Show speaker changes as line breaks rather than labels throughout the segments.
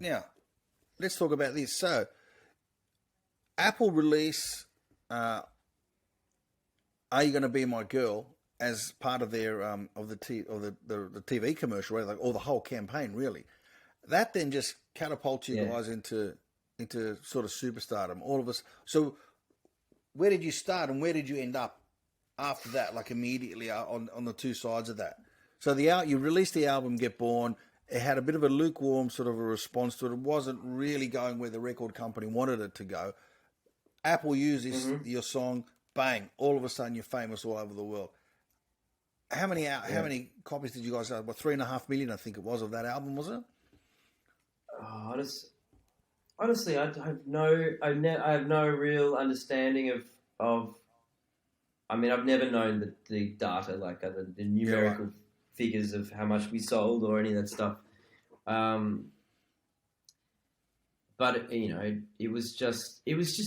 Now, let's talk about this. So, Apple release "Are You Going to Be My Girl" as part of their of the TV commercial, right? Like, or the whole campaign, really. That then just catapults you guys into sort of superstardom. All of us. So, where did you start and where did you end up after that? Like immediately on the two sides of that. So you released the album "Get Born." It had a bit of a lukewarm sort of a response to it. It wasn't really going where the record company wanted it to go. Apple used your song, bang! All of a sudden, you're famous all over the world. How many copies did you guys have? Well, 3.5 million, I think it was, of that album, was it?
Oh, honestly, I have no real understanding of. I mean, I've never known the data, like the numerical figures of how much we sold or any of that stuff. But it was just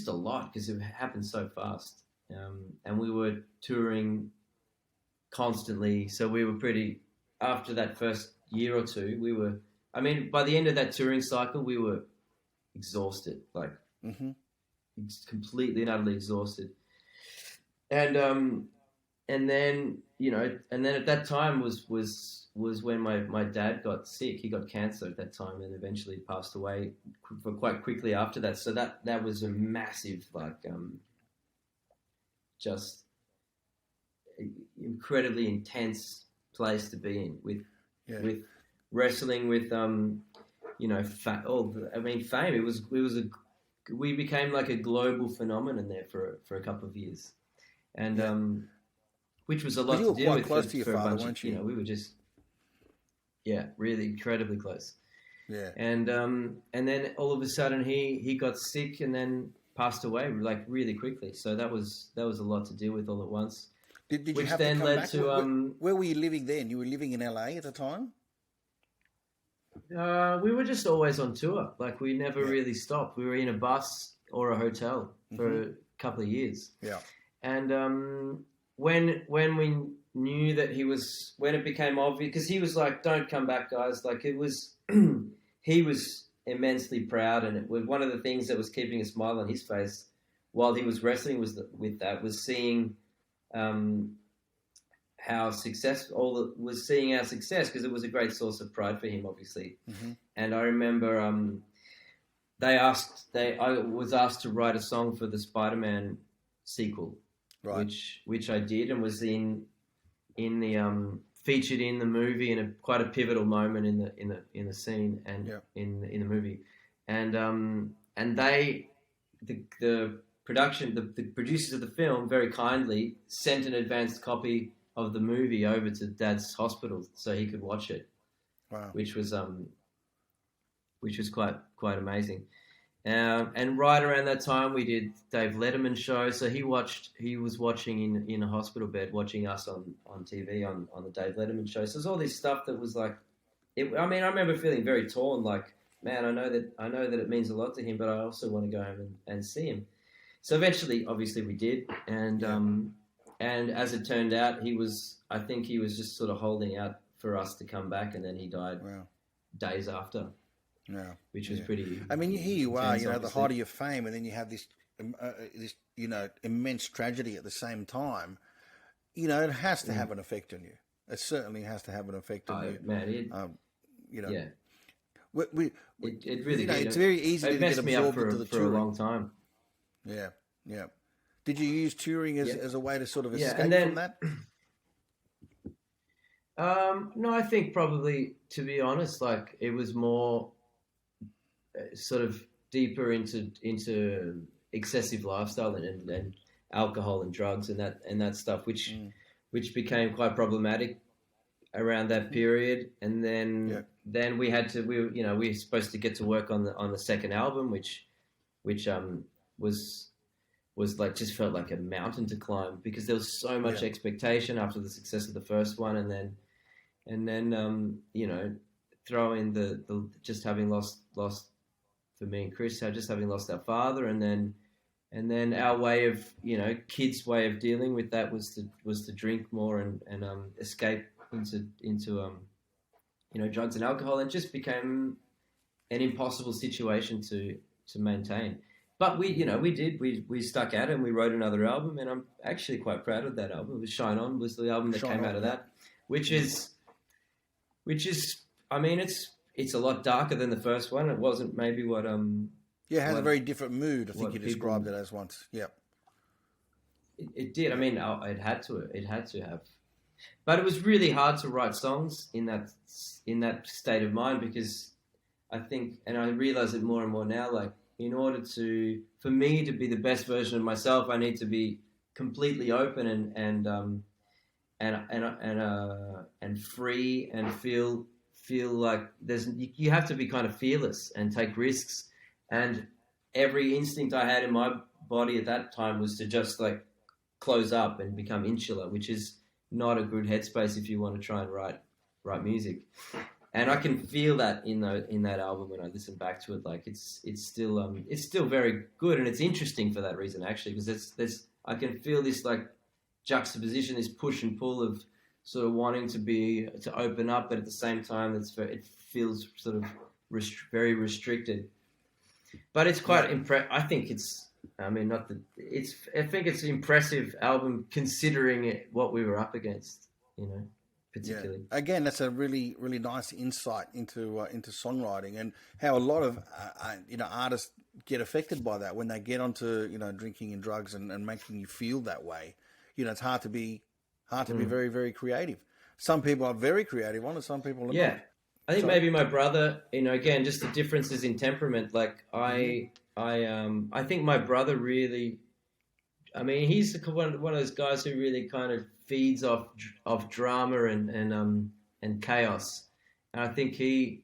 a lot because it happened so fast, and we were touring constantly. So we were after that first year or two, I mean, by the end of that touring cycle, we were exhausted, like completely and utterly exhausted. And then at that time was when my dad got sick. He got cancer at that time and eventually passed away quite quickly after that. So that was a massive, just incredibly intense place to be in with wrestling with fame. We became like a global phenomenon there for a couple of years, and which was a lot to deal with.
Close to your father, weren't you?
We were just really incredibly close.
Yeah,
and then all of a sudden he got sick and then passed away like really quickly. So that was a lot to deal with all at once.
Did you have to come back? Where were you living then? You were living in LA at the time?
We were just always on tour. Like we never really stopped. We were in a bus or a hotel for a couple of years.
Yeah.
And when we knew that when it became obvious, because he was like, "Don't come back, guys." Like it was, he was immensely proud, and it was one of the things that was keeping a smile on his face while he was wrestling was seeing our success because it was a great source of pride for him, obviously. And I remember I was asked to write a song for the Spider-Man sequel, which I did and was in the featured in the movie in quite a pivotal moment in the scene and in the movie, and the producers of the film very kindly sent an advanced copy of the movie over to Dad's hospital so he could watch it.
Wow.
Which was quite amazing. And right around that time we did Dave Letterman's show. So he was watching in a hospital bed, watching us on TV on the Dave Letterman show. So there's all this stuff that was like, I remember feeling very torn, like, man, I know that it means a lot to him, but I also want to go home and see him. So eventually, obviously we did. And as it turned out, I think he was just sort of holding out for us to come back, and then he died days after.
Yeah,
which was pretty.
I mean, here you are, the height of your fame, and then you have this immense tragedy at the same time. It has to have an effect on you. It certainly has to have an effect on you.
Man,
it
really did.
It's very easy to get absorbed into the touring
for a long time.
Yeah. Did you use touring as a way to sort of escape from that?
No, I think probably, to be honest, like it was more sort of deeper into excessive lifestyle and alcohol and drugs and that stuff, which became quite problematic around that period. And then we were supposed to get to work on the second album, which was like just felt like a mountain to climb because there was so much expectation after the success of the first one, and then throw in the just having lost for me and Chris, just having lost our father, and then our way of kids' way of dealing with that was to drink more and escape into drugs and alcohol, and just became an impossible situation to maintain. But we stuck at it and we wrote another album, and I'm actually quite proud of that album. It was Shine On was the album that came out of that, which is, I mean, it's a lot darker than the first one. It wasn't maybe what
it has a very different mood. I think you described it as once. Yeah,
it did. I mean, it had to have, but it was really hard to write songs in that state of mind, because I think, and I realize it more and more now, like, in order for me to be the best version of myself, I need to be completely open and free, and feel like you have to be kind of fearless and take risks. And every instinct I had in my body at that time was to just like close up and become insular, which is not a good headspace if you want to try and write music. And I can feel that in that album when I listen back to it. Like it's still very good, and it's interesting for that reason, actually, because I can feel this like juxtaposition, this push and pull of sort of wanting to open up, but at the same time it feels sort of very restricted. But it's quite I think it's. I mean, I think it's an impressive album considering what we were up against, particularly.
Yeah. Again, that's a really, really nice insight into songwriting, and how a lot of artists get affected by that when they get onto drinking and drugs and making you feel that way. It's hard to be very, very creative. Some people are very creative on it, some people are not.
I think maybe my brother, again, just the differences in temperament. Like I think my brother really, I mean, he's one of those guys who really kind of feeds off drama and chaos. And I think he,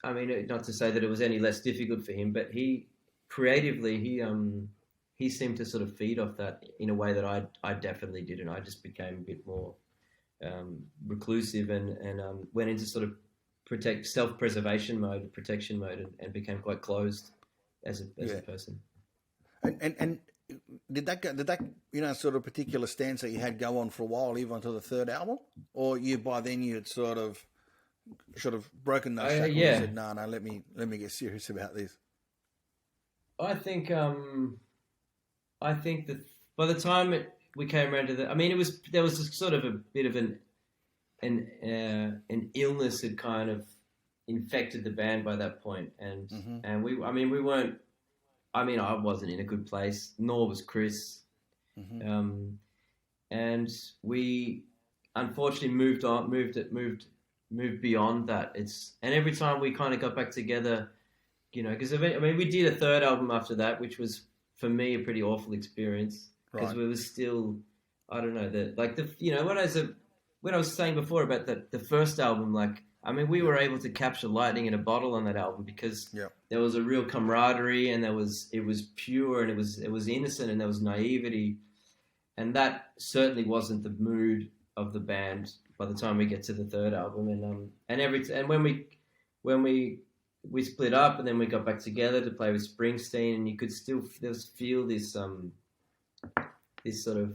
I mean, not to say that it was any less difficult for him, but creatively, he seemed to sort of feed off that in a way that I definitely didn't. I just became a bit more reclusive and went into sort of self-preservation mode, protection mode, and became quite closed as a person.
And did that sort of particular stance that you had go on for a while, even until the third album, or by then you had sort of broken those shackles and said, no, let me get serious about this?
I think that by the time we came around to there was sort of a bit of an illness had kind of infected the band by that point, and we weren't. I mean, I wasn't in a good place, nor was Chris, and we unfortunately moved beyond that. And every time we kind of got back together, because we did a third album after that, which was for me a pretty awful experience, because we were still, I don't know, when I was saying before about the first album, like, I mean, we were able to capture lightning in a bottle on that album, because there was a real camaraderie, and it was pure, and it was innocent, and there was naivety, and that certainly wasn't the mood of the band by the time we get to the third album. And when we split up, and then we got back together to play with Springsteen, and you could still feel this sort of,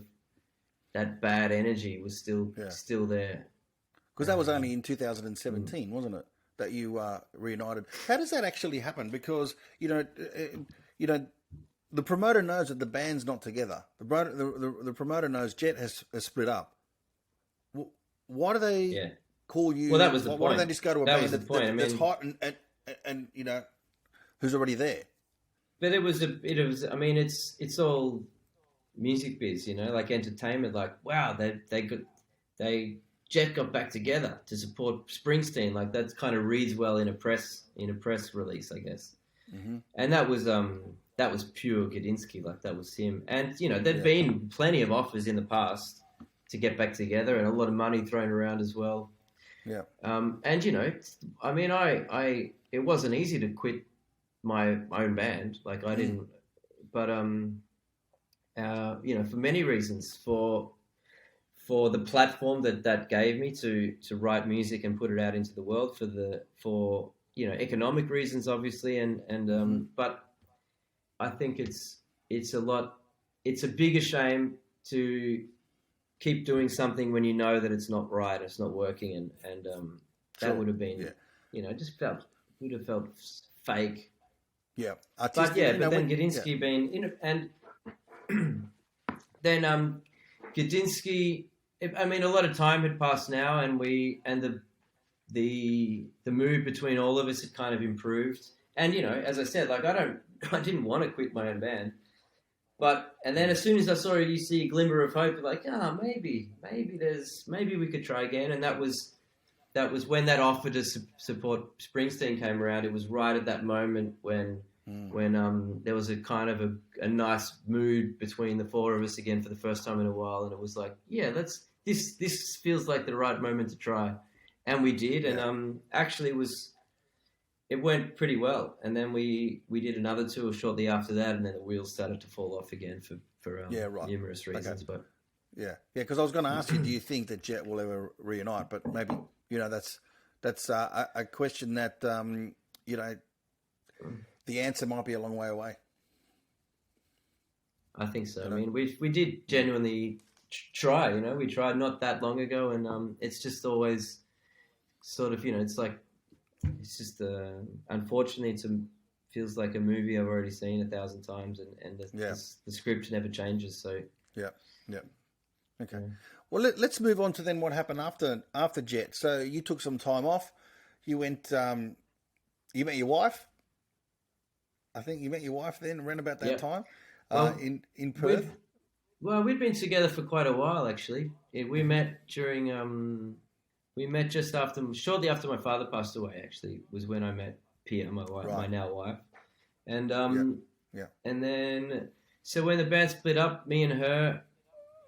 that bad energy was still there.
Because that was only in 2017, wasn't it, that you reunited? How does that actually happen? Because the promoter knows that the band's not together. The promoter knows Jet has split up. Why do they call you?
Well, that was the point.
Why don't they just go to a band that's hot and who's already there?
But it was. I mean, it's all music biz, like entertainment. Like, wow, Jet got back together to support Springsteen. Like, that kind of reads well in a press release, I guess. And that was pure Gudinski. Like, that was him. And there'd been plenty of offers in the past to get back together, and a lot of money thrown around as well.
Yeah.
And I mean, it wasn't easy to quit my own band. Like, I didn't, but for many reasons, for the platform that gave me to write music and put it out into the world, for economic reasons, obviously, and but I think it's a bigger shame to keep doing something when you know that it's not right, it's not working, and that would have been it just would have felt fake.
Yeah,
But
artistic.
but then Gudinski being and then Gudinski. I mean, a lot of time had passed now, and the mood between all of us had kind of improved. And as I said, like I didn't want to quit my own band, and then as soon as I saw you see a glimmer of hope, like maybe we could try again, and that was when that offer to support Springsteen came around. It was right at that moment when there was a kind of a nice mood between the four of us again for the first time in a while, and it was like, this feels like the right moment to try, and we did, and actually it went pretty well, and then we did another tour shortly after that, and then the wheels started to fall off again for numerous reasons, but.
Yeah, because I was going to ask you, do you think that Jet will ever reunite? But maybe that's a question that the answer might be a long way away.
I think so. I mean, we did genuinely try. We tried not that long ago, and it's just always sort of it's like it's just unfortunately it feels like a movie I've already seen 1,000 times, and the script never changes. So
yeah. Okay. Well, let's move on to then what happened after Jet. So you took some time off. You went. You met your wife. I think you met your wife then around about that time in Perth.
We'd been together for quite a while actually. We met during. We met shortly after my father passed away. Actually, was when I met Pia, my wife, my now wife, and and then so when the band split up, me and her.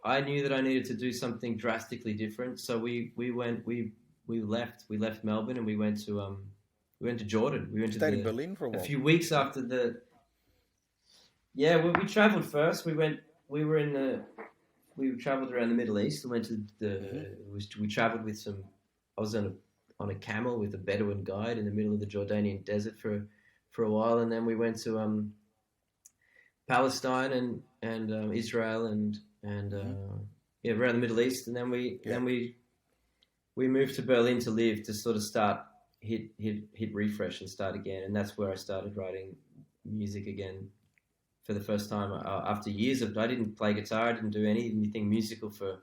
I knew that I needed to do something drastically different, so we left Melbourne and we went to Jordan. We
stayed in Berlin for a while.
A few weeks after we travelled first. We travelled around the Middle East. We went to we travelled with some. I was on a camel with a Bedouin guide in the middle of the Jordanian desert for a while, and then we went to Palestine and Israel and around the Middle East, and then we moved to Berlin to live, to sort of start hit refresh and start again, and that's where I started writing music again for the first time after years of. I didn't play guitar, I didn't do anything musical for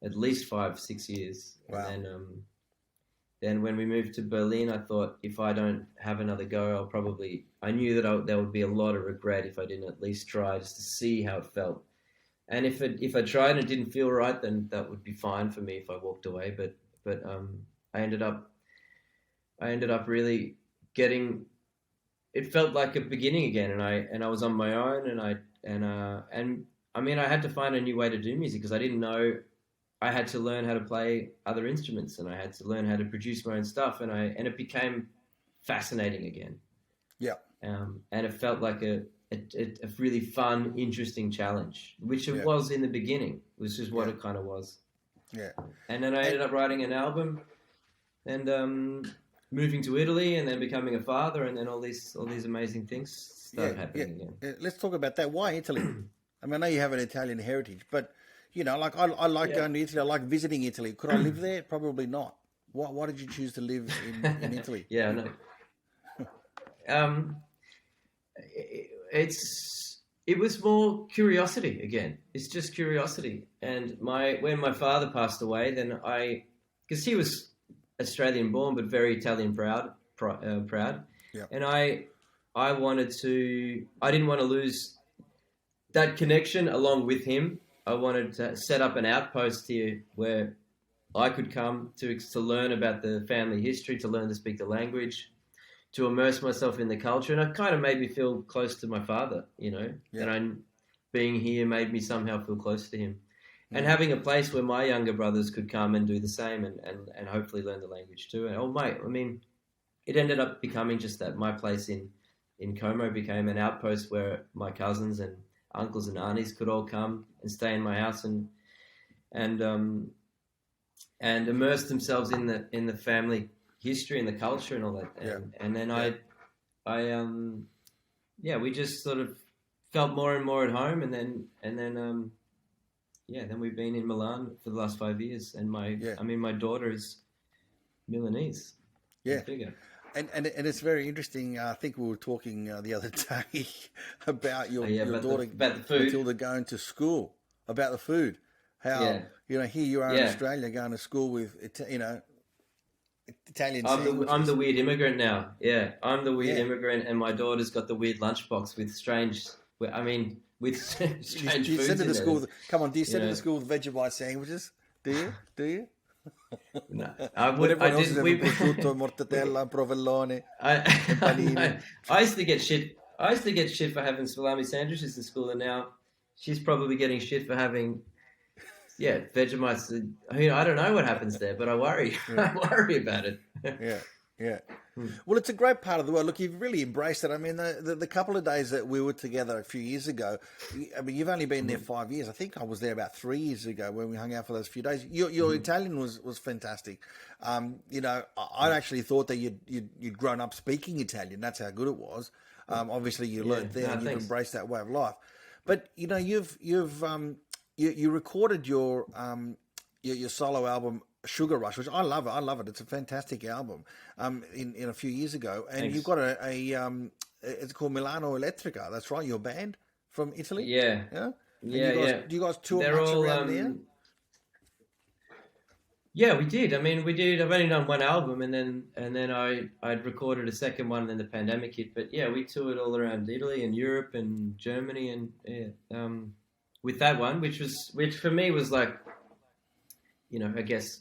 at least 5-6 years.
Wow.
And then when we moved to Berlin, I thought if I don't have another go, I knew that there would be a lot of regret if I didn't at least try just to see how it felt. And if I tried and it didn't feel right, then that would be fine for me if I walked away. But I ended up really getting. It felt like a beginning again, and I was on my own, and I mean I had to find a new way to do music because I didn't know. I had to learn how to play other instruments, and I had to learn how to produce my own stuff, and it became fascinating again.
Yeah.
And it felt like a really fun, interesting challenge, which it was in the beginning, which is what it kind of was.
Yeah.
And then I ended up writing an album and moving to Italy and then becoming a father, and then all these amazing things started happening again.
Let's talk about that. Why Italy? I mean, I know you have an Italian heritage, but, like I like going to Italy. I like visiting Italy. Could I live there? Probably not. Why did you choose to live in Italy?
Yeah, I know. It was more curiosity again. It's just curiosity. And when my father passed away, then because he was Australian born but very Italian proud.
Yeah.
And I didn't want to lose that connection along with him. I wanted to set up an outpost here where I could come to learn about the family history, to learn to speak the language, to immerse myself in the culture. And it kind of made me feel close to my father, and being here made me somehow feel close to him. And having a place where my younger brothers could come and do the same and hopefully learn the language too. And it ended up becoming just that. My place in Como became an outpost where my cousins and uncles and aunties could all come and stay in my house and immerse themselves in the family history and the culture and all that. And then we just sort of felt more and more at home, and then we've been in Milan for the last 5 years, and my daughter is Milanese.
Yeah.
figure.
And it's very interesting. I think we were talking the other day about your
about
daughter
about the food.
Matilda going to school, about the food. How here you are in Australia going to school with Italian sandwiches.
I'm the weird immigrant now. Yeah, I'm the weird immigrant, and my daughter's got the weird lunchbox with strange. I mean, with strange
do you
foods
send her to school?
There.
Come on, do you send her to school with Vegemite sandwiches? Do you? Do you?
No, I would. I did.
Prosciutto, mortadella, provolone.
I used to get shit. I used to get shit for having salami sandwiches in school, and now she's probably getting shit for having. Yeah, Vegemites. I don't know what happens there, but I worry. I worry about it.
Yeah. Well, it's a great part of the world. Look, you've really embraced it. I mean, the couple of days that we were together a few years ago, I mean, you've only been there 5 years. I think I was there about 3 years ago when we hung out for those few days. Your Italian was fantastic. I actually thought that you'd grown up speaking Italian. That's how good it was. Obviously, you learned there, and you've embraced that way of life. But you recorded your solo album Sugar Rush, which I love it. I love it. It's a fantastic album. In a few years ago, and
Thanks.
you've got it's called Milano Elettrica. That's right, your band from Italy.
Yeah.
Do you guys tour much around there?
Yeah, we did. I mean, we did. I've only done one album, and then I'd recorded a second one, and then the pandemic hit. But yeah, we toured all around Italy and Europe and Germany, and with that one, which for me was like, I guess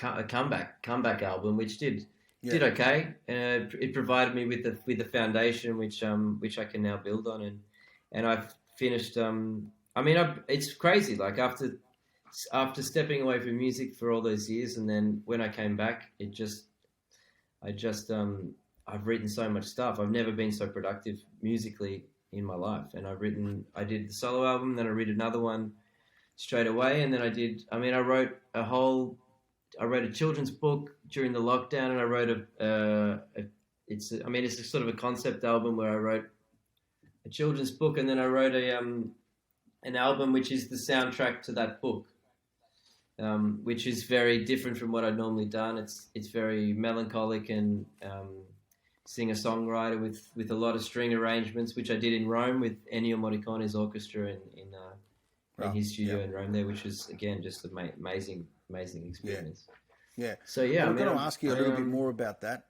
a comeback album, which did okay. It provided me with the foundation, which I can now build on, and I've finished. It's crazy. Like after stepping away from music for all those years, and then when I came back, I've written so much stuff. I've never been so productive musically in my life, and I did the solo album, then I read another one straight away, and then I wrote a children's book during the lockdown, and I wrote it's a sort of a concept album where I wrote a children's book, and then I wrote an album which is the soundtrack to that book, which is very different from what I'd normally done. It's very melancholic and singer-songwriter with a lot of string arrangements, which I did in Rome with Ennio Morricone's orchestra in his studio in Rome there, which was again just an amazing experience.
Yeah.
So yeah,
I'm going to ask you a little bit more about that.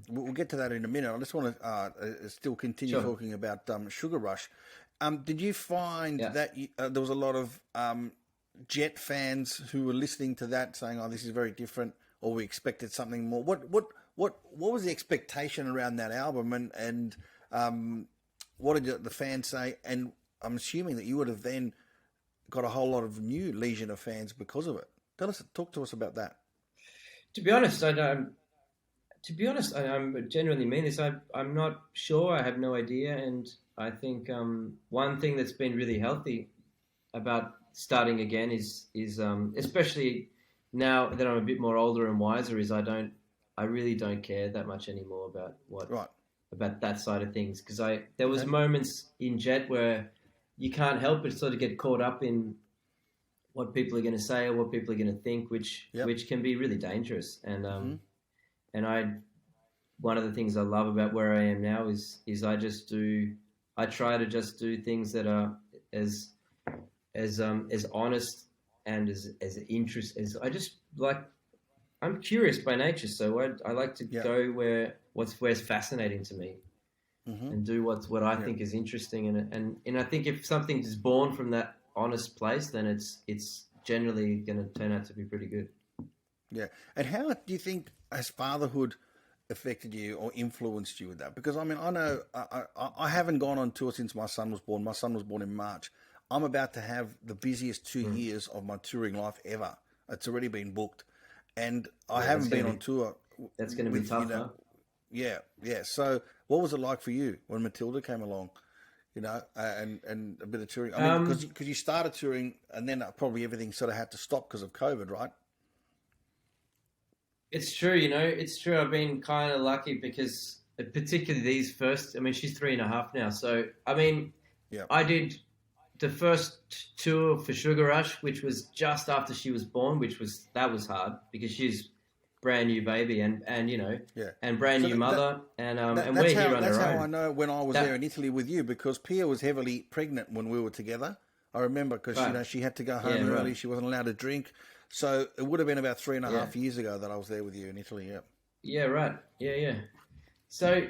We'll get to that in a minute. I just want to still continue talking about Sugar Rush. Did you find that there was a lot of Jet fans who were listening to that saying, "Oh, this is very different," or we expected something more? What was the expectation around that album, and what did the fans say? And I'm assuming that you would have then got a whole lot of new legion of fans because of it. Talk to us about that.
To be honest, I genuinely mean this. I'm not sure. I have no idea, and I think one thing that's been really healthy about starting again is especially now that I'm a bit more older and wiser, is I really don't care that much anymore about about that side of things, because there was moments in Jet where you can't help but sort of get caught up in what people are going to say or what people are going to think, which can be really dangerous. And one of the things I love about where I am now is I try to just do things that are as honest and as interest as I just like. I'm curious by nature, so I like to go where it's fascinating to me, and do what I think is interesting. And I think if something is born from that honest place, then it's generally going to turn out to be pretty good.
Yeah. And how do you think has fatherhood affected you or influenced you with that? Because I mean, I know I haven't gone on tour since my son was born. My son was born in March. I'm about to have the busiest 2 years of my touring life ever. It's already been booked. And I haven't been on tour.
That's going to be tough, huh?
Yeah. So what was it like for you when Matilda came along, and a bit of touring? I mean, because you started touring and then probably everything sort of had to stop because of COVID, right?
It's true, it's true. I've been kind of lucky because particularly these first, she's 3.5 now. So, I did the first tour for Sugar Rush, which was just after she was born, that was hard because she's brand new baby, and you know,
Yeah.
and brand
So
new mother, and we're
that's
here
how
on
that's
our
how
own.
I know when I was there in
That
Italy with you, because Pia was heavily pregnant when we were together. I remember because
right,
she had to go
yeah,
home
right,
early. She wasn't allowed to drink. So it would have been about three and a
yeah,
half years ago that I was there with you in Italy. Yeah.
yeah, right, yeah, yeah. So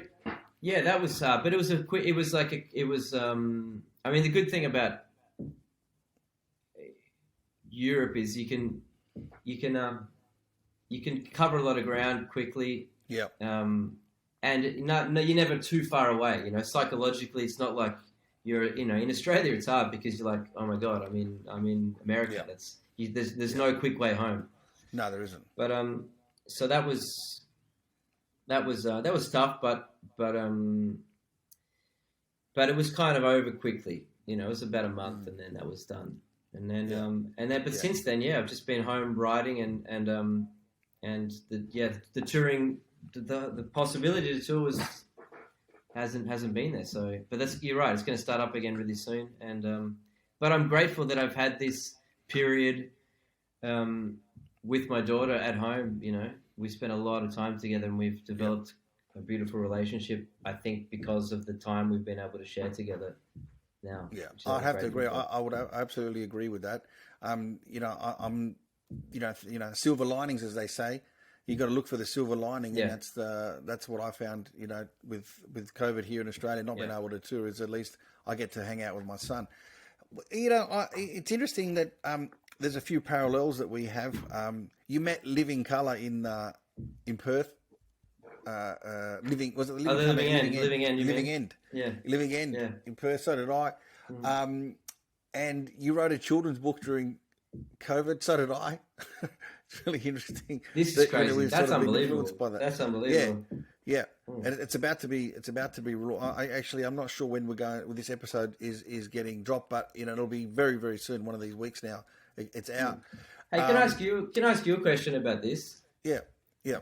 yeah, that was hard, but it was a quick. It was like it was. I mean, the good thing about Europe is you can you can cover a lot of ground quickly,
Yeah.
and no, you're never too far away. You know, psychologically, it's not like you're. You know, in Australia, it's hard because you're like, oh my god, I'm in America.
Yeah.
There's
Yeah.
no quick way home.
No, there isn't.
But so that was tough, but it was kind of over quickly. You know, it was about a month, and then that was done.
Yeah.
But
Yeah.
since then, yeah, I've just been home writing and the touring, the possibility to tour hasn't been there. So, but you're right. It's going to start up again really soon, and but I'm grateful that I've had this period with my daughter at home. You know, we spent a lot of time together, and we've developed a beautiful relationship. I think because of the time we've been able to share together now.
Yeah,
which is
I'd have to
great
agree.
thing.
I would absolutely agree with that. I'm, silver linings, as they say. You got to look for the silver lining,
Yeah.
and that's what I found. You know, with COVID here in Australia, not being able to tour, is at least I get to hang out with my son. You know, it's interesting that there's a few parallels that we have. You met Living Colour in Perth. Living was it
Oh,
Living
the
Colour?
living end, you
Living
mean?
End,
Yeah,
Living End
yeah.
in Perth. So did I. And you wrote a children's book during COVID. So did I. It's really interesting.
This is
That,
crazy.
we've
That's
sort of been
unbelievable.
influenced by that.
That's
Yeah,
unbelievable.
yeah. And it's about to be. I'm not sure when we're going. This episode is getting dropped, but you know it'll be very very soon. One of these weeks now. It's out.
Hey, can I ask you? Can I ask you a question about this?
Yeah, yeah,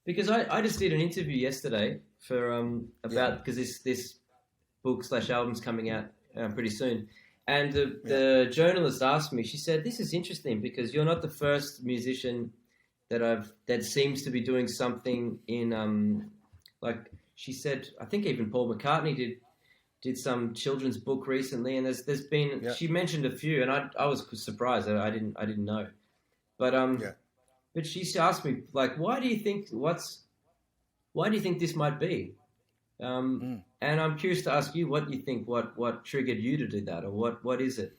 Because I just did an interview yesterday for about because this book / album's coming out pretty soon, and the journalist asked me. She said, "This is interesting because you're not the first musician that seems to be doing something in like." She said, "I think even Paul McCartney did some children's book recently, and there's been."
yeah,
She mentioned a few, and I was surprised. I didn't know, but
yeah.
But she asked me, like, why do you think this might be? And I'm curious to ask you what you think, what triggered you to do that, or what is it?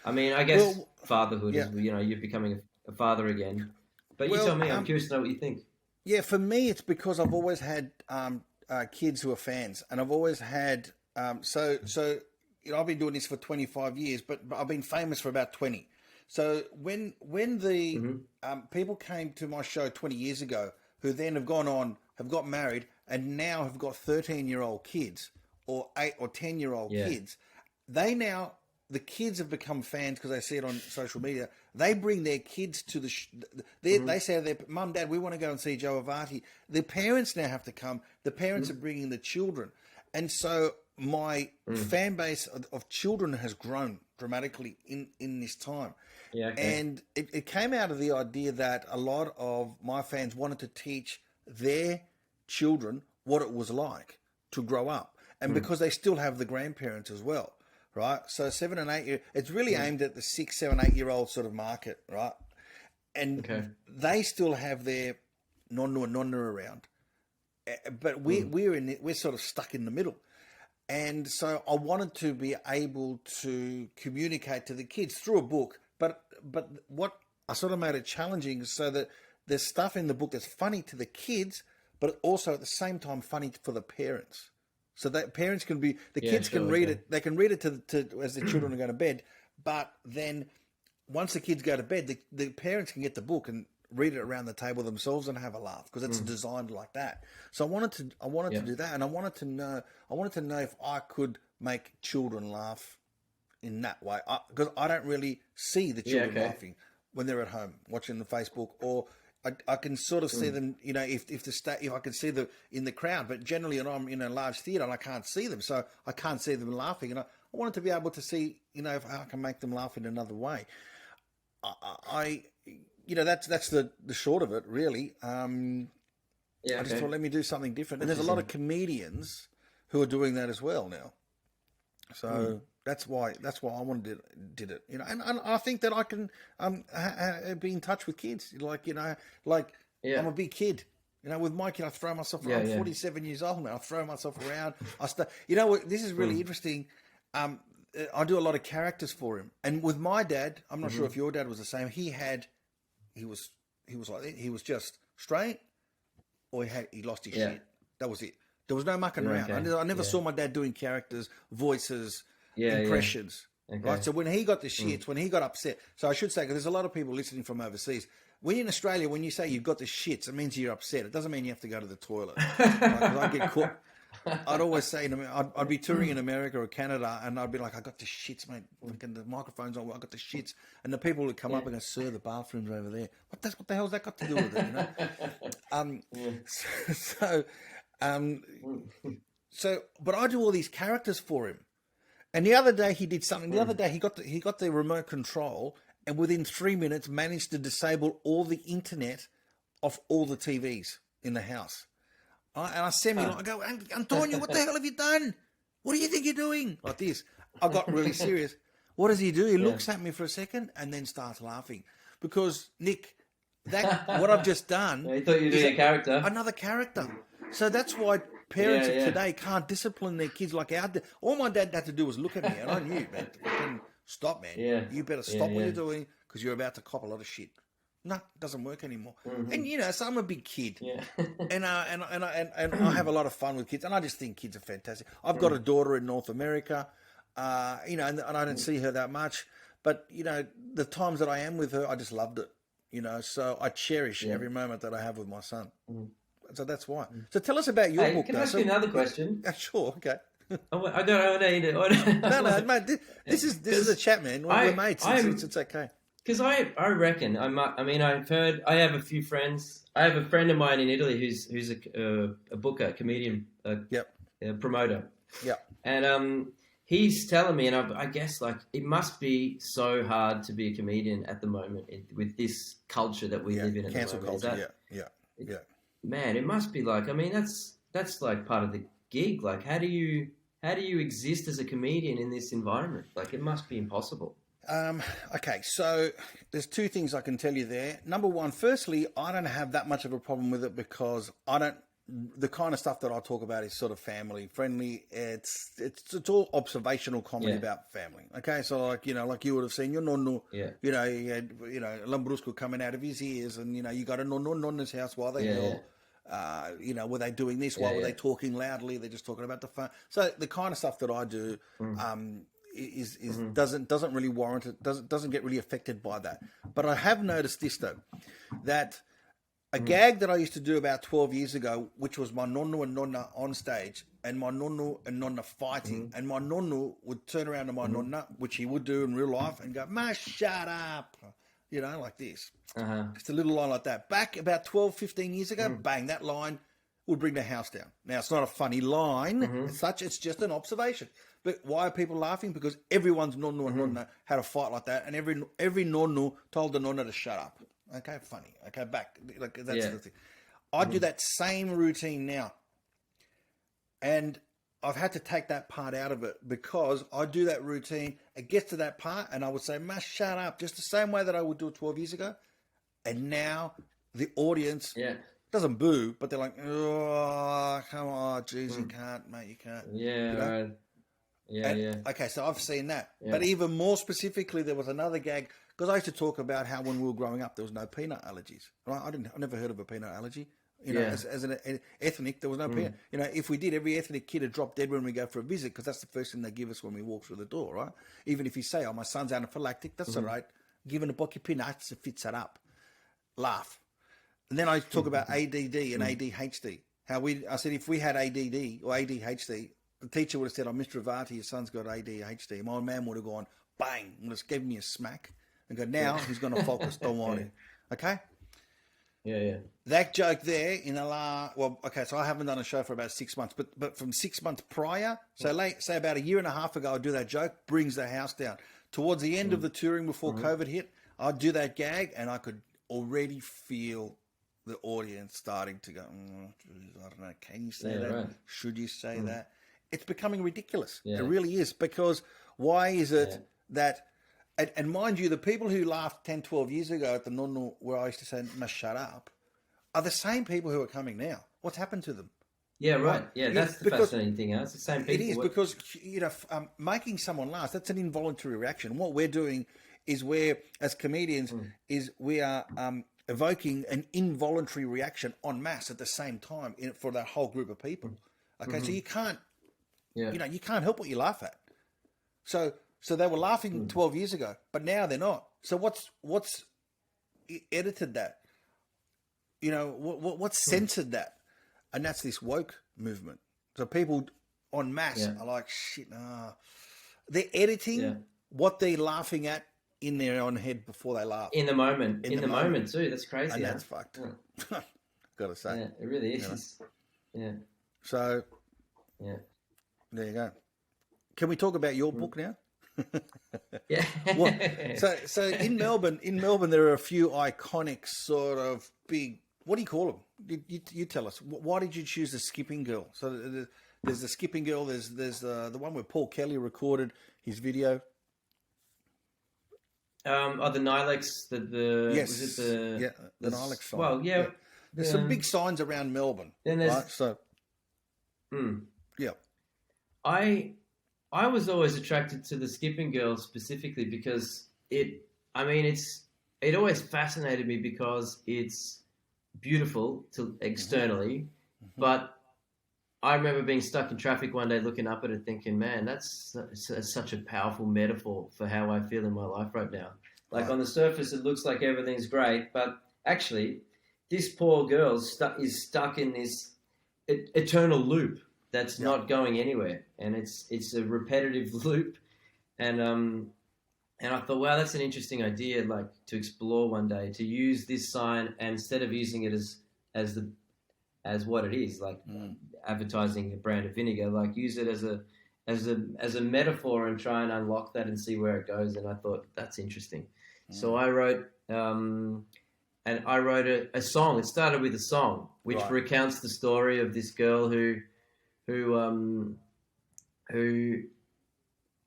I mean, I guess
Well,
fatherhood
yeah.
is, you know, you're becoming a father again. But you
Well,
tell me, I'm curious to know what you think.
Yeah, for me, it's because I've always had kids who are fans, and I've always had so you know I've been doing this for 25 years, but I've been famous for about 20. So when the people came to my show 20 years ago, who then have gone on, have got married, and now have got 13-year-old kids or 8 or 10-year-old kids, the kids have become fans because they see it on social media. They bring their kids to the they say to their mum, dad, we want to go and see Joe Avati. The parents now have to come. The parents are bringing the children. And so my fan base of children has grown dramatically in this time.
Yeah, okay.
And it came out of the idea that a lot of my fans wanted to teach their children what it was like to grow up. And because they still have the grandparents as well, right? So 7 and 8 year, it's really aimed at the 6, 7, 8-year-old sort of market, right? And they still have their nonna and nonna around. But we're sort of stuck in the middle. And so I wanted to be able to communicate to the kids through a book, but what I sort of made it challenging so that there's stuff in the book that's funny to the kids, but also at the same time funny for the parents. So that parents can be, kids can read it. They can read it to as the children are going to bed, but then once the kids go to bed, the parents can get the book and read it around the table themselves and have a laugh because it's designed like that. So I wanted to do that, and I wanted to know if I could make children laugh in that way, because I don't really see the children laughing when they're at home watching the Facebook, or I can sort of see them, you know, if I can see them in the crowd, but generally when I'm in a large theatre and I can't see them, so I can't see them laughing, and I wanted to be able to see, you know, if I can make them laugh in another way. that's the short of it, really.
Yeah,
I just thought, let me do something different. And there's a lot of comedians who are doing that as well now. So that's why I did it. And I think that I can be in touch with kids. I'm a big kid. With my kid, I throw myself around. I'm 47 years old now. I throw myself around. This is really interesting. I do a lot of characters for him. And with my dad, I'm not sure if your dad was the same. He was like that. He was just straight, or he lost his shit. That was it. There was no mucking around. I never saw my dad doing characters, voices, impressions. Okay. Right. So when he got the shits, when he got upset, so I should say, because there's a lot of people listening from overseas. When you're in Australia, when you say you've got the shits, it means you're upset. It doesn't mean you have to go to the toilet. Right? 'Cause I get caught. I'd always say, I'd be touring in America or Canada, and I'd be like, I got the shits, mate. And the microphone's on, I got the shits. And the people would come up and go, sir, the bathroom's over there. What the hell's that got to do with it, So, but I do all these characters for him. And the other day he did something. The other day he got the remote control, and within 3 minutes managed to disable all the internet off all the TVs in the house. And I send me, I go, Antonio, what the hell have you done? What do you think you're doing? Like this. I got really serious. What does he do? He looks at me for a second and then starts laughing. Because, Nick, what I've just done...
He thought you were doing a character.
Another character. So that's why parents of today can't discipline their kids like our dad. All my dad had to do was look at me, and I knew, man, stop, man. Yeah. You better stop what you're doing, because you're about to cop a lot of shit. No, it doesn't work anymore. And so I'm a big kid, and I have a lot of fun with kids, and I just think kids are fantastic. I've got a daughter in North America, and I don't see her that much, but the times that I am with her, I just loved it. So I cherish every moment that I have with my son. So that's why. So tell us about your book.
Can I ask you another question?
Sure. Okay.
I don't need it.
No, mate. This is a chat, man. We're mates. It's okay.
Because I reckon I have a few friends. I have a friend of mine in Italy who's a booker, comedian, a promoter.
Yep.
And he's telling me, and I guess it must be so hard to be a comedian at the moment with this culture that we live in.
Cancel culture. Yeah.
Man, it must be that's like part of the gig. Like, how do you exist as a comedian in this environment? Like, it must be impossible.
Okay, so there's two things I can tell you there. Number one, firstly, I don't have that much of a problem with it because the kind of stuff that I talk about is sort of family friendly. It's all observational comedy about family. Okay, so like you would have seen your nonno, you had Lambrusco coming out of his ears, and you got a nonno's house while they hell. Were they doing this? Why were they talking loudly? They're just talking about the phone. So the kind of stuff that I do, doesn't really warrant it. Doesn't get really affected by that. But I have noticed this though, that a gag that I used to do about 12 years ago, which was my nonno and nonna on stage, and my nonno and nonna fighting, and my nonno would turn around to my nonna, which he would do in real life, and go, "Ma, shut up," like this. Just a little line like that. Back about 12, 15 years ago, bang, that line would bring the house down. Now, it's not a funny line as such, it's just an observation. But why are people laughing? Because everyone's nonno and nonna had a fight like that, and every nonno told the nonna to shut up. Okay, funny. Okay, back. That's the thing. I do that same routine now. And I've had to take that part out of it because I do that routine. It gets to that part, and I would say, "Ma, shut up," just the same way that I would do it 12 years ago. And now the audience doesn't boo, but they're like, "Oh, come on, geez, you can't, mate, you can't."
Right.
Okay, so I've seen that. But even more specifically, there was another gag, because I used to talk about how when we were growing up, there was no peanut allergies. Right? I never heard of a peanut allergy. As an ethnic, there was no peanut. If we did, every ethnic kid would drop dead when we go for a visit, because that's the first thing they give us when we walk through the door, right? Even if you say, "Oh, my son's anaphylactic," that's all right. Give him a bucket of peanuts, it fits that up. Laugh. And then I talk about ADD and ADHD. I said, if we had ADD or ADHD, the teacher would have said, "Oh, Mr. Avati, your son's got ADHD." My old man would have gone, bang, and just gave me a smack and go, "Now he's going to focus, don't worry." Okay?
Yeah.
That joke there so I haven't done a show for about 6 months, but from 6 months prior, say about a year and a half ago, I'd do that joke, brings the house down. Towards the end of the touring before COVID hit, I'd do that gag, and I could already feel the audience starting to go, I don't know, can you say that?
Right.
Should you say that? It's becoming ridiculous.
Yeah.
It really is, because why is it that, and mind you, the people who laughed 10, 12 years ago at the Nono, where I used to say, must shut up, are the same people who are coming now. What's happened to them?
Yeah, right. Yeah, that's the fascinating thing. It's the same people.
It is, because, making someone laugh, that's an involuntary reaction. What we're doing is as comedians, we are evoking an involuntary reaction en masse at the same time for that whole group of people. Okay, so you can't, you can't help what you laugh at. So they were laughing 12 years ago, but now they're not. So what's edited that? What's censored that? And that's this woke movement. So people en masse are like, shit, they're editing what they're laughing at in their own head before they laugh.
In the moment. In the moment too. That's crazy.
And that's fucked.
Yeah.
Got to say.
Yeah, it really is. Yeah.
So, there you go. Can we talk about your book now?
Yeah.
Well, so in Melbourne, there are a few iconic sort of big. What do you call them? You tell us. Why did you choose the Skipping Girl? So there's the Skipping Girl. There's the one where Paul Kelly recorded his video.
The Nilex.
Yes.
Was it
the Nilex sign.
Well, yeah.
There's some big signs around Melbourne.
Then there's
right? So. Yeah.
I was always attracted to the Skipping Girl specifically because it always fascinated me because it's beautiful externally, but I remember being stuck in traffic one day looking up at it thinking, man, that's such a powerful metaphor for how I feel in my life right now. Like on the surface, it looks like everything's great, but actually this poor girl is stuck in this eternal loop that's not going anywhere. And it's a repetitive loop. And I thought, wow, that's an interesting idea, like to explore one day, to use this sign, and instead of using it as what it is, like advertising a brand of vinegar, like use it as a metaphor and try and unlock that and see where it goes. And I thought that's interesting. So I wrote a song. It started with a song which recounts the story of this girl who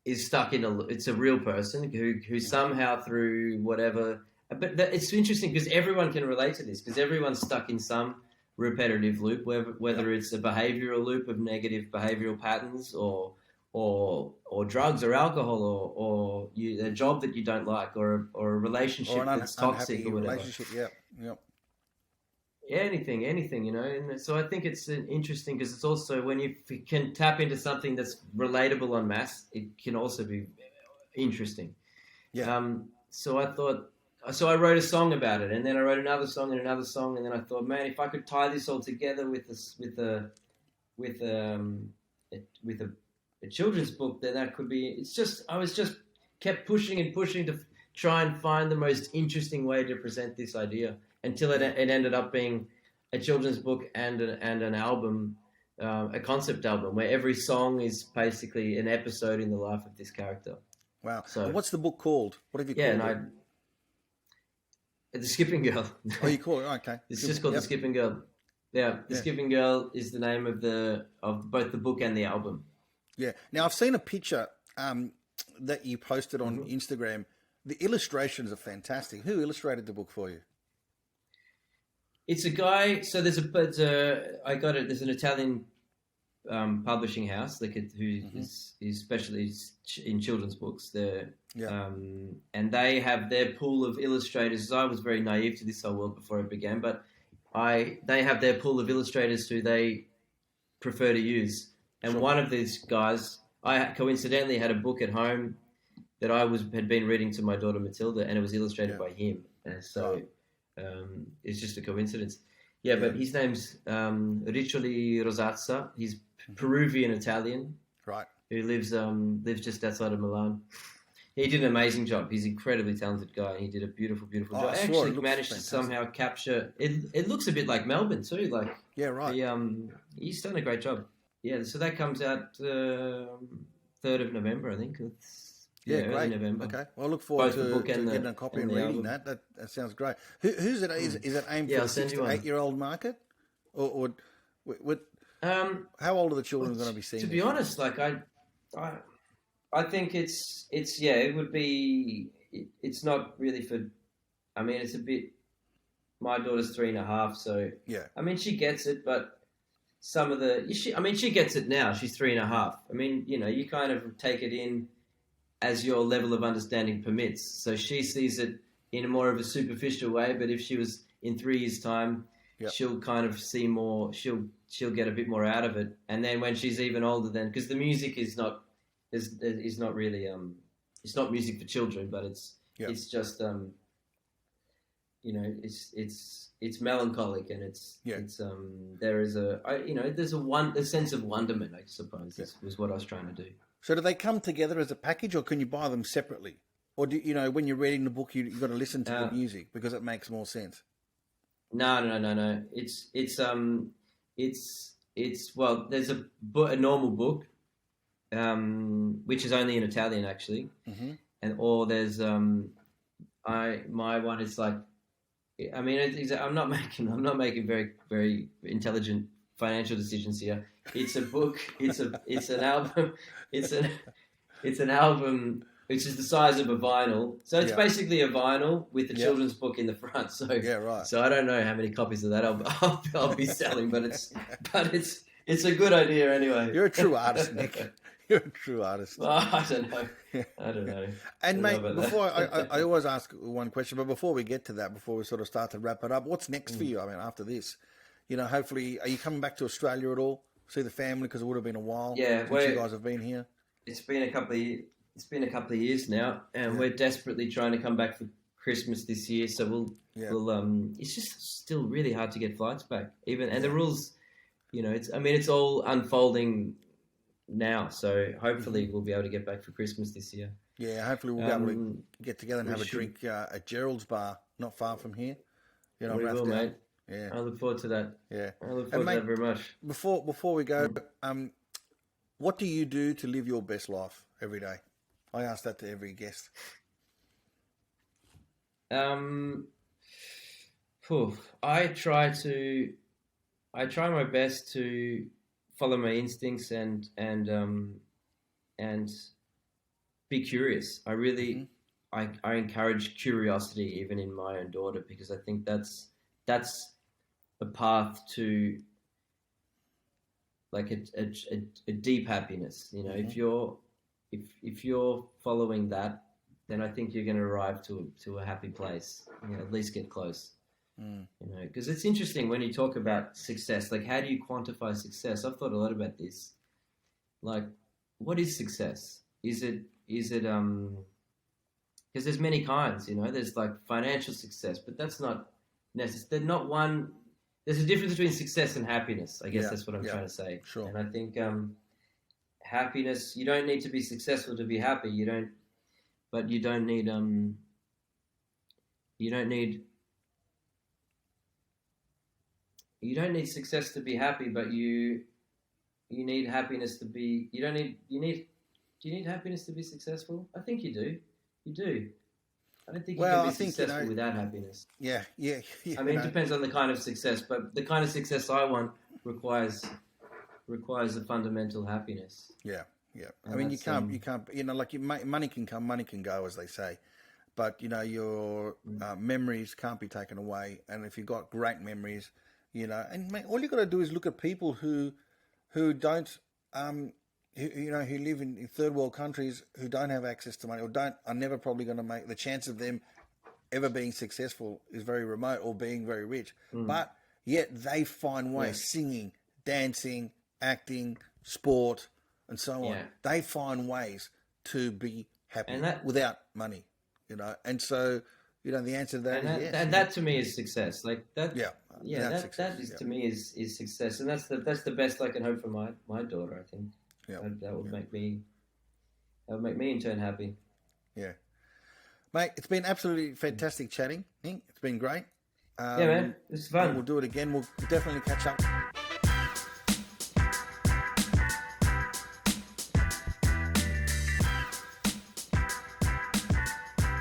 is stuck it's a real person who somehow through whatever, but it's interesting because everyone can relate to this because everyone's stuck in some repetitive loop, whether it's a behavioral loop of negative behavioral patterns or drugs or alcohol or a job that you don't like or a relationship that's toxic or whatever.
Relationship, yeah.
Anything, and so I think it's interesting because it's also when you can tap into something that's relatable en masse, it can also be interesting. Yeah. So I wrote a song about it, and then I wrote another song, and then I thought, man, if I could tie this all together with a children's book, then that could be. I was just kept pushing and pushing to try and find the most interesting way to present this idea. Until it ended up being a children's book and an album, a concept album, where every song is basically an episode in the life of this character.
Wow. So, and what's the book called? What have you called
it? The Skipping Girl.
Oh, you call it? Okay.
It's just called The Skipping Girl. Yeah, The Skipping Girl is the name of both the book and the album. Yeah.
Now, I've seen a picture that you posted on Instagram. The illustrations are fantastic. Who illustrated the book for you?
It's a guy. So there's an Italian publishing house who is specialist in children's books. And they have their pool of illustrators. I was very naive to this whole world before it began, but they have their pool of illustrators who they prefer to use. And one of these guys, I coincidentally had a book at home that I had been reading to my daughter Matilda, and it was illustrated by him. And so. It's just a coincidence. Yeah, but his name's Riccioli Rosazza. He's Peruvian Italian.
Right.
Who lives just outside of Milan. He did an amazing job. He's an incredibly talented guy. He did a beautiful job. I actually managed to somehow capture it. It looks a bit like Melbourne too. Like he's done a great job. Yeah, so that comes out 3rd of November, I think.
Yeah,
early
great.
November.
Okay. Well, I look forward
Both the
to
book and
getting a copy and
the
reading
album.
that. Sounds great. Who's it? Is it aimed for
I'll
the
send
6
you
to
one.
8-year-old market? Or what,
Um,
how old are the children going to be seeing
to
this?
be honest, like I think it's it would be. It's not really for. I mean, it's a bit. My daughter's 3.5, so
Yeah.
I mean, she gets it, but some of the. She gets it now. She's 3.5. I mean, you kind of take it in as your level of understanding permits. So she sees it in a more of a superficial way, but if she was in 3 years' time,
Yep.
she'll kind of see more. She'll get a bit more out of it, and then when she's even older, then because the music is not really it's not music for children, but it's just it's melancholic, and it's there is there's a sense of wonderment, I suppose. Was what I was trying to do.
So do they come together as a package, or can you buy them separately? Or do when you're reading the book, you've got to listen to the music because it makes more sense?
No. It's well, there's a normal book, which is only in Italian actually, or there's my one is like, I mean, I'm not making very very intelligent financial decisions here. It's a book. It's an album. It's an album which is the size of a vinyl. So it's basically a vinyl with a children's book in the front. So
right.
So I don't know how many copies of that I'll be selling, but it's a good idea anyway.
You're a true artist, Nic. You're a true artist.
Well, I don't know.
And mate, before I always ask one question, but before we get to that, before we sort of start to wrap it up, what's next for you? I mean, after this, hopefully, are you coming back to Australia at all? See the family, because it would have been a while since you guys have been here.
It's been a couple of years now, and we're desperately trying to come back for Christmas this year. So we'll it's just still really hard to get flights back, and the rules, it's all unfolding now. So hopefully we'll be able to get back for Christmas this year.
Yeah, hopefully we'll be able to get together and have a drink at Gerald's Bar, not far from here.
We will, mate.
Yeah,
I look forward to that.
Yeah,
I look forward to that very much.
Before we go, what do you do to live your best life every day? I ask that to every guest.
I try my best to follow my instincts and be curious. I really I encourage curiosity even in my own daughter, because I think that's a path to like a deep happiness. If you're following that, then I think you're going to arrive to a happy place. At least get close. Because it's interesting when you talk about success. Like, how do you quantify success? I've thought a lot about this. Like, what is success? Is it because there's many kinds. There's like financial success, but that's not necessarily not one. There's a difference between success and happiness. I guess that's what I'm trying to say.
Sure.
And I think happiness. You don't need to be successful to be happy. You don't need success to be happy, but you need happiness to be. Do you need happiness to be successful? I think you do. You do. I don't think you can be successful without happiness.
Yeah.
I mean, it depends on the kind of success, but the kind of success I want requires a fundamental happiness.
Yeah. I mean, you can't. Like money can come, money can go, as they say. But your memories can't be taken away. And if you've got great memories, and mate, all you got to do is look at people who don't, who live in third world countries, who don't have access to money, or are never probably going to make. The chance of them ever being successful is very remote, or being very rich. But yet they find ways, singing, dancing, acting, sport, and so on. They find ways to be happy without money. And so the answer to that is yes.
And that to me is success. Like that. That is to me is success, and that's the best I can hope for my daughter. I think. That would make me in turn happy. Yeah,
mate, it's been absolutely fantastic chatting. Nic. It's been great.
Man, it's fun.
We'll do it again. We'll definitely catch up